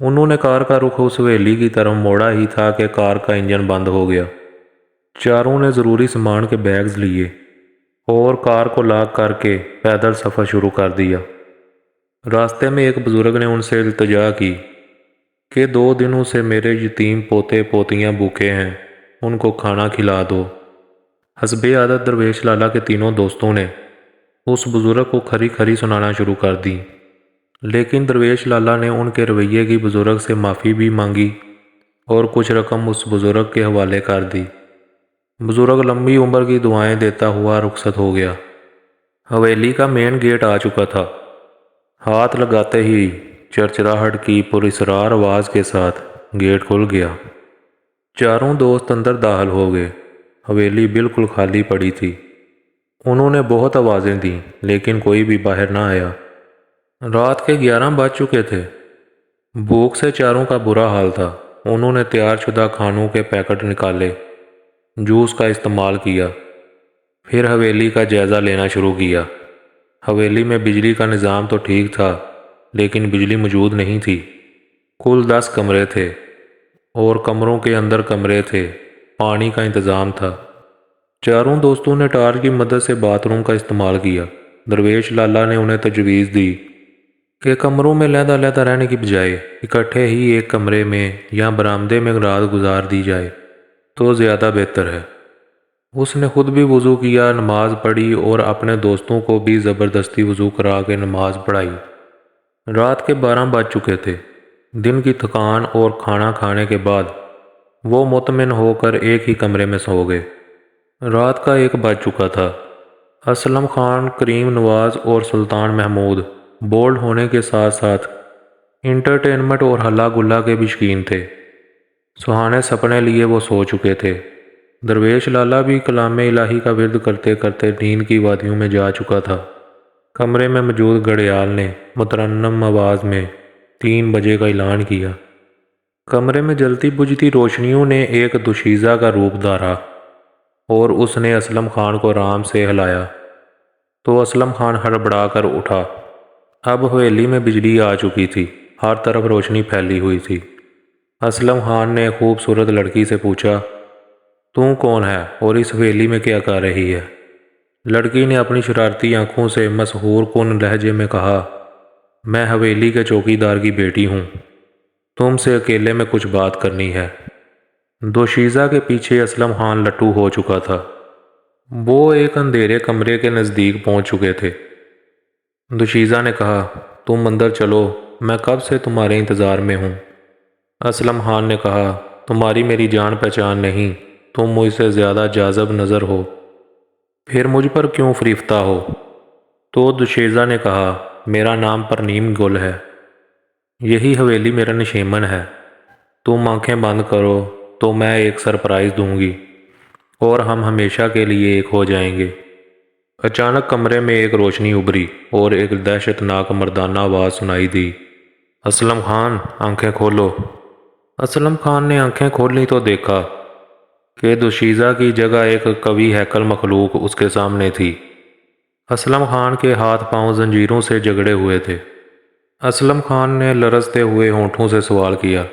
उन्होंने कार का रुख उस हवेली की तरफ मोड़ा ही था कि कार का इंजन बंद हो गया। चारों ने ज़रूरी सामान के बैग्स लिए और कार को लॉक करके पैदल सफ़र शुरू कर दिया। रास्ते में एक बुज़ुर्ग ने उनसे इल्तिजा की कि 2 दिनों से मेरे यतीम पोते पोतियाँ भूखे हैं, उनको खाना खिला दो। हस्बे आदत दरवेश लाला के तीनों दोस्तों ने उस बुज़ुर्ग को खरी खरी सुनाना शुरू कर दी, लेकिन दरवेश लाला ने उनके रवैये की बुज़ुर्ग से माफ़ी भी मांगी और कुछ रकम उस बुज़ुर्ग के हवाले कर दी। बुज़ुर्ग लंबी उम्र की दुआएं देता हुआ रुखसत हो गया। हवेली का मेन गेट आ चुका था। हाथ लगाते ही चरचराहट की पुरस्रार आवाज़ के साथ गेट खुल गया। चारों दोस्त अंदर दाखिल हो गए। हवेली बिल्कुल खाली पड़ी थी। उन्होंने बहुत आवाज़ें दी, लेकिन कोई भी बाहर ना आया। रात के 11 बज चुके थे। भूख से चारों का बुरा हाल था। उन्होंने तैयार शुदा खानों के पैकेट निकाले, जूस का इस्तेमाल किया, फिर हवेली का जायज़ा लेना शुरू किया। हवेली में बिजली का निज़ाम तो ठीक था, लेकिन बिजली मौजूद नहीं थी। कुल 10 कमरे थे और कमरों के अंदर कमरे थे। पानी का इंतज़ाम था। चारों दोस्तों ने टार्च की मदद से बाथरूम का इस्तेमाल किया। दरवेश लाला ने उन्हें तजवीज़ दी कि कमरों में लहदा रहने की बजाय इकट्ठे ही एक कमरे में या बरामदे में रात गुजार दी जाए तो ज़्यादा बेहतर है। उसने खुद भी वज़ू किया, नमाज पढ़ी और अपने दोस्तों को भी ज़बरदस्ती वज़ू करा के नमाज पढ़ाई। रात के 12 बज चुके थे। दिन की थकान और खाना खाने के बाद वो मुतमिन होकर एक ही कमरे में सो गए। रात का 1 बज चुका था। असलम खान, करीम नवाज और सुल्तान महमूद बोल्ड होने के साथ साथ इंटरटेनमेंट और हल्ला गुल्ला के भी शौकीन थे। सुहाने सपने लिए वो सो चुके थे। दरवेश लाला भी कलाम इलाही का विर्द करते करते नींद की वादियों में जा चुका था। कमरे में मौजूद घड़ियाल ने मुतरन्नम आवाज़ में 3 बजे का ऐलान किया। कमरे में जलती बुझती रोशनियों ने एक दुशीज़ा का रूप धारा और उसने असलम खान को आराम से हिलाया तो असलम खान हड़बड़ा कर उठा। अब हवेली में बिजली आ चुकी थी। हर तरफ रोशनी फैली हुई थी। असलम खान ने खूबसूरत लड़की से पूछा, तू कौन है और इस हवेली में क्या कर रही है? लड़की ने अपनी शरारती आंखों से मसहूर कुन लहजे में कहा, मैं हवेली के चौकीदार की बेटी हूँ, तुमसे अकेले में कुछ बात करनी है। दोशीज़ा के पीछे असलम खान लट्टू हो चुका था। वो एक अंधेरे कमरे के नज़दीक पहुँच चुके थे। दोशीज़ा ने कहा, तुम अंदर चलो, मैं कब से तुम्हारे इंतज़ार में हूँ। असलम खान ने कहा, तुम्हारी मेरी जान पहचान नहीं, तुम मुझसे ज़्यादा जाज़ब नज़र हो, फिर मुझ पर क्यों फरीफ्ता हो? तो दोशीज़ा ने कहा, मेरा नाम परनीम गुल है, यही हवेली मेरा निशान है। तुम आंखें बंद करो तो मैं एक सरप्राइज़ दूंगी और हम हमेशा के लिए एक हो जाएंगे। अचानक कमरे में एक रोशनी उभरी और एक दहशतनाक मर्दाना आवाज़ सुनाई दी, असलम खान, आंखें खोलो। असलम खान ने आंखें खोली तो देखा कि दोशीज़ा की जगह एक कवि हैकल मखलूक उसके सामने थी। असलम खान के हाथ पांव जंजीरों से जकड़े हुए थे। असलम खान ने लरजते हुए होंठों से सवाल किया,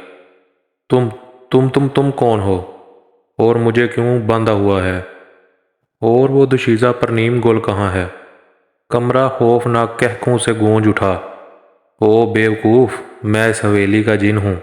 तुम कौन हो और मुझे क्यों बांधा हुआ है? और वो दोशीज़ा परनीम गुल कहाँ है? कमरा खौफनाक कहकों से गूंज उठा। ओ बेवकूफ़, मैं इस हवेली का जिन हूँ।